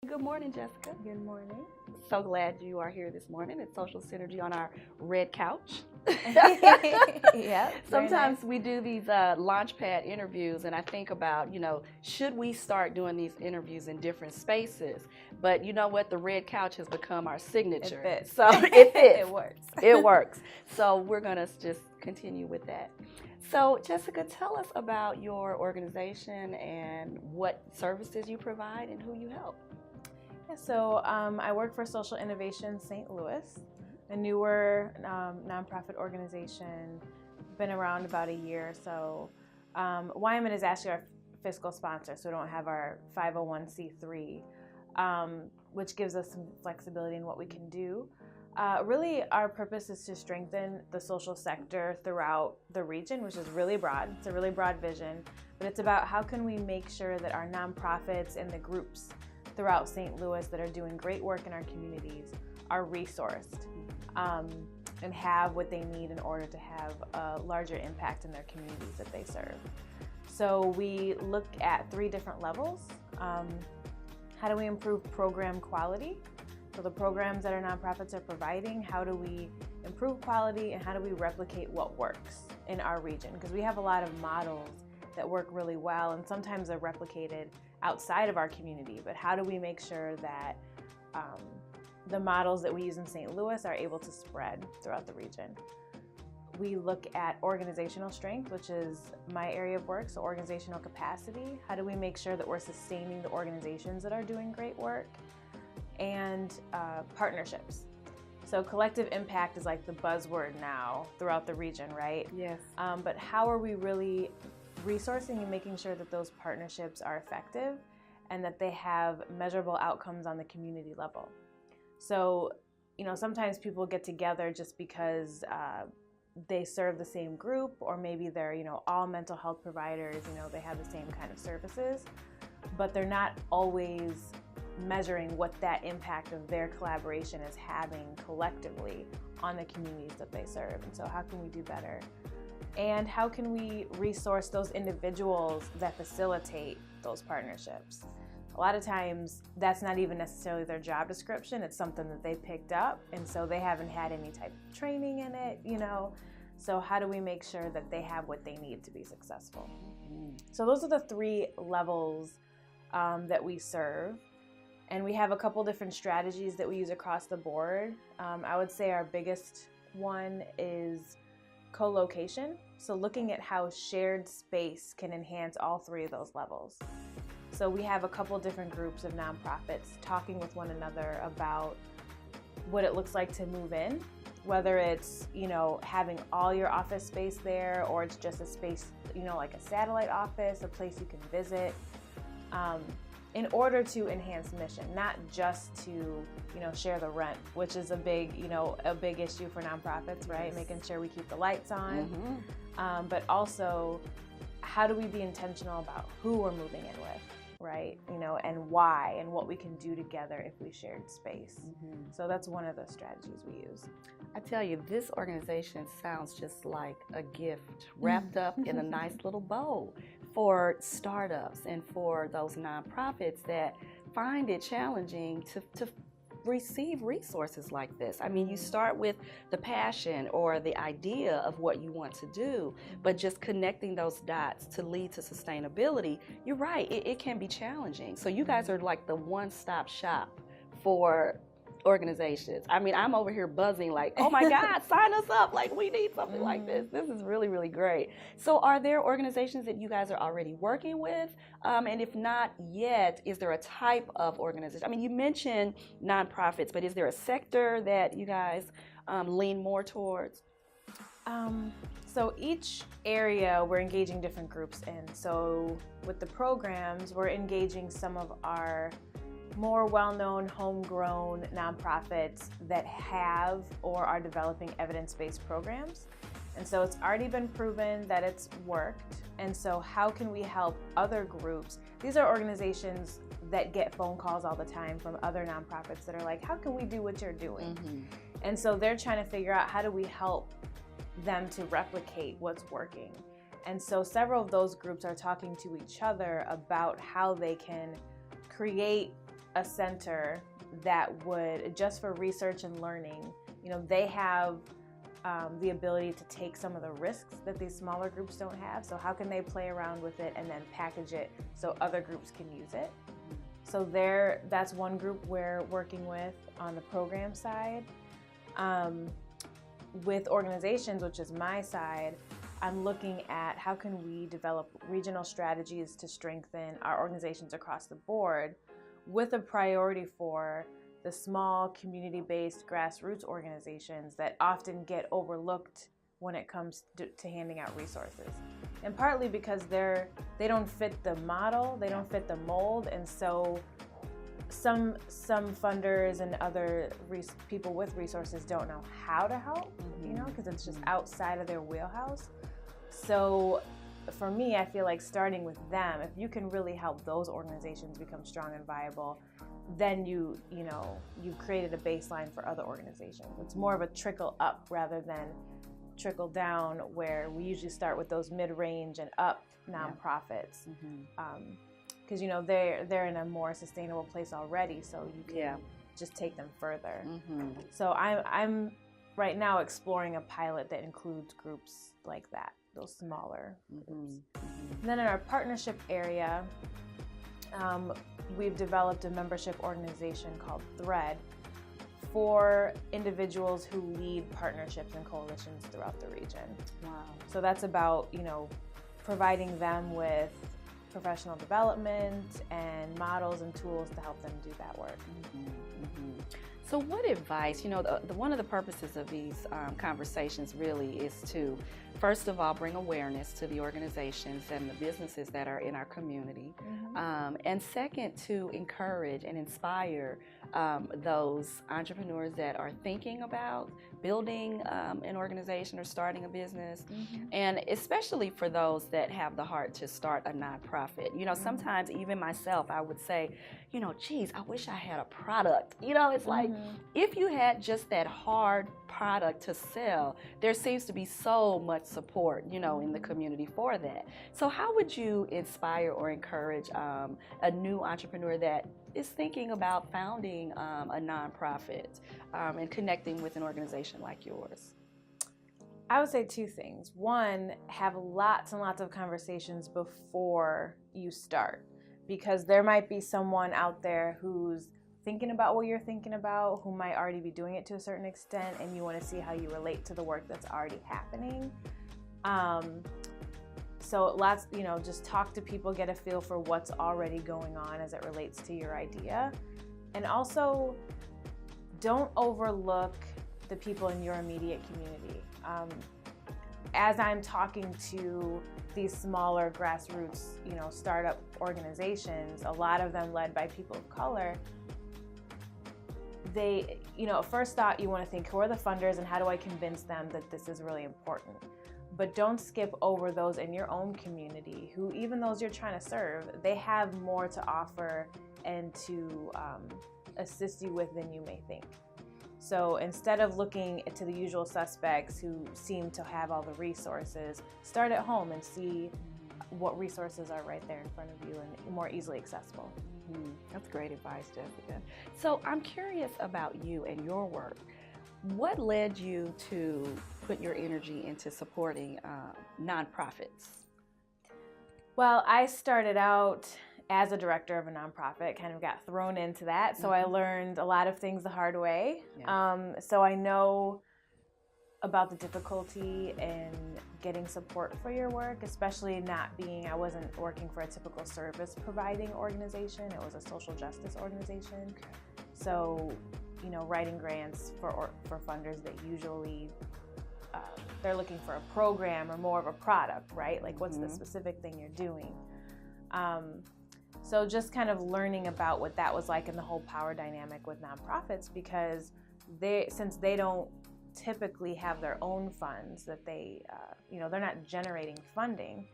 Good morning, Jessica. Good morning. So glad you are here this morning at Social Synergy on our red couch. Yep. Sometimes we do these launchpad interviews, and I think about, should we start doing these interviews in different spaces? But you know what? The red couch has become our signature. It fits. So it fits. It works. It works. So we're going to just continue with that. So, Jessica, tell us about your organization and what services you provide and who you help. Yeah, so I work for Social Innovation St. Louis, a newer nonprofit organization, been around about a year. So Wyman is actually our fiscal sponsor, so we don't have our 501c3, which gives us some flexibility in what we can do. Really, our purpose is to strengthen the social sector throughout the region, which is really broad. It's a really broad vision, but it's about how can we make sure that our nonprofits and the groups throughout St. Louis that are doing great work in our communities are resourced and have what they need in order to have a larger impact in their communities that they serve. So we look at 3 different levels. How do we improve program quality? So the programs that our nonprofits are providing, how do we improve quality and how do we replicate what works in our region? Because we have a lot of models that work really well and sometimes they're replicated outside of our community, but how do we make sure that the models that we use in St. Louis are able to spread throughout the region? We look at organizational strength, which is my area of work, so organizational capacity. How do we make sure that we're sustaining the organizations that are doing great work? And partnerships. So collective impact is like the buzzword now throughout the region, right? Yes. But how are we really resourcing and making sure that those partnerships are effective and that they have measurable outcomes on the community level? So, sometimes people get together just because they serve the same group, or maybe they're, all mental health providers, they have the same kind of services, but they're not always measuring what that impact of their collaboration is having collectively on the communities that they serve. And so how can we do better? And how can we resource those individuals that facilitate those partnerships? A lot of times that's not even necessarily their job description. It's something that they picked up, and so they haven't had any type of training in it, So how do we make sure that they have what they need to be successful? So those are the 3 levels that we serve. And we have a couple different strategies that we use across the board. I would say our biggest one is co-location. So looking at how shared space can enhance all 3 of those levels. So we have a couple different groups of nonprofits talking with one another about what it looks like to move in, whether it's, having all your office space there, or it's just a space, like a satellite office, a place you can visit, in order to enhance mission, not just to, share the rent, which is a big issue for nonprofits, right? Yes. Making sure we keep the lights on, but also how do we be intentional about who we're moving in with, right? And why, and what we can do together if we shared space. So that's one of the strategies we use. I tell you, this organization sounds just like a gift wrapped up in a nice little bow for startups and for those nonprofits that find it challenging to receive resources like this. I mean, you start with the passion or the idea of what you want to do, but just connecting those dots to lead to sustainability, you're right, it can be challenging. So you guys are like the one-stop shop for organizations. I mean, I'm over here buzzing like, oh my God, sign us up. Like, we need something like this. This is really, really great. So are there organizations that you guys are already working with? And if not yet, is there a type of organization? I mean, you mentioned nonprofits, but is there a sector that you guys lean more towards? So each area we're engaging different groups in. So with the programs, we're engaging some of our more well-known homegrown nonprofits that have or are developing evidence-based programs. And so it's already been proven that it's worked. And so how can we help other groups? These are organizations that get phone calls all the time from other nonprofits that are like, how can we do what you're doing? And so they're trying to figure out how do we help them to replicate what's working. And so several of those groups are talking to each other about how they can create a center that would, just for research and learning, they have the ability to take some of the risks that these smaller groups don't have. So how can they play around with it and then package it so other groups can use it? So that's one group we're working with on the program side. With organizations, which is my side, I'm looking at how can we develop regional strategies to strengthen our organizations across the board, with a priority for the small community-based grassroots organizations that often get overlooked when it comes to handing out resources. And partly because they don't fit the model, they don't fit the mold, and so some funders and other people with resources don't know how to help, because it's just outside of their wheelhouse. So for me, I feel like starting with them, if you can really help those organizations become strong and viable, then you've created a baseline for other organizations. It's more of a trickle up rather than trickle down, where we usually start with those mid-range and up nonprofits, because they're in a more sustainable place already, so you can just take them further. So I'm right now exploring a pilot that includes groups like that, those smaller groups. And then in our partnership area, we've developed a membership organization called Thread for individuals who lead partnerships and coalitions throughout the region. Wow. So that's about, providing them with professional development and models and tools to help them do that work. So what advice, one of the purposes of these conversations really is to, first of all, bring awareness to the organizations and the businesses that are in our community. And second, to encourage and inspire those entrepreneurs that are thinking about building an organization or starting a business, and especially for those that have the heart to start a nonprofit. Sometimes even myself, I would say, geez, I wish I had a product. It's like, if you had just that hard product to sell, there seems to be so much support, in the community for that. So how would you inspire or encourage a new entrepreneur that is thinking about founding a nonprofit and connecting with an organization like yours? I would say two things. One, have lots and lots of conversations before you start, because there might be someone out there who's thinking about what you're thinking about, who might already be doing it to a certain extent, and you want to see how you relate to the work that's already happening. So lots, just talk to people, get a feel for what's already going on as it relates to your idea. And also, don't overlook the people in your immediate community. As I'm talking to these smaller grassroots, startup organizations, a lot of them led by people of color, they, first thought you want to think, who are the funders and how do I convince them that this is really important? But don't skip over those in your own community who, even those you're trying to serve, they have more to offer and to assist you with than you may think. So instead of looking to the usual suspects who seem to have all the resources, start at home and see what resources are right there in front of you and more easily accessible. That's great advice, Jessica. So I'm curious about you and your work. What led you to put your energy into supporting nonprofits? Well, I started out as a director of a nonprofit, kind of got thrown into that. So I learned a lot of things the hard way. So I know about the difficulty in getting support for your work, especially I wasn't working for a typical service providing organization. It was a social justice organization. So, writing grants for funders that usually they're looking for a program or more of a product, right? Like, what's the specific thing you're doing? So just kind of learning about what that was like in the whole power dynamic with nonprofits, because since they don't typically have their own funds that they're not generating funding,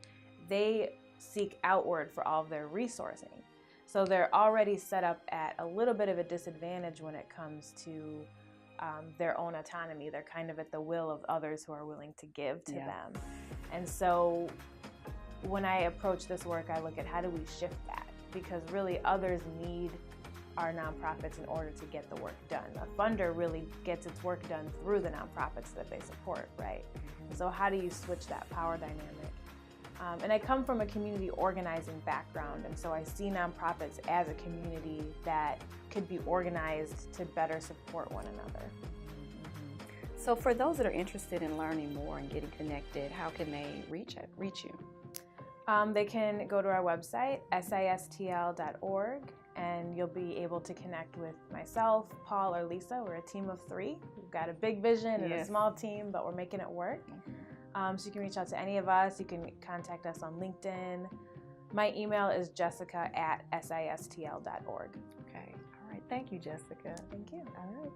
they seek outward for all of their resourcing. So they're already set up at a little bit of a disadvantage when it comes to their own autonomy. They're kind of at the will of others who are willing to give to them. And so when I approach this work, I look at how do we shift that? Because really others need our nonprofits in order to get the work done. A funder really gets its work done through the nonprofits that they support, right? So how do you switch that power dynamic? And I come from a community organizing background, and so I see nonprofits as a community that could be organized to better support one another. So for those that are interested in learning more and getting connected, how can they reach you? They can go to our website, sistl.org, and you'll be able to connect with myself, Paul, or Lisa. We're a team of 3. We've got a big vision and a small team, but we're making it work. So you can reach out to any of us. You can contact us on LinkedIn. My email is jessica@sistl.org. Okay. All right. Thank you, Jessica. Thank you. All right.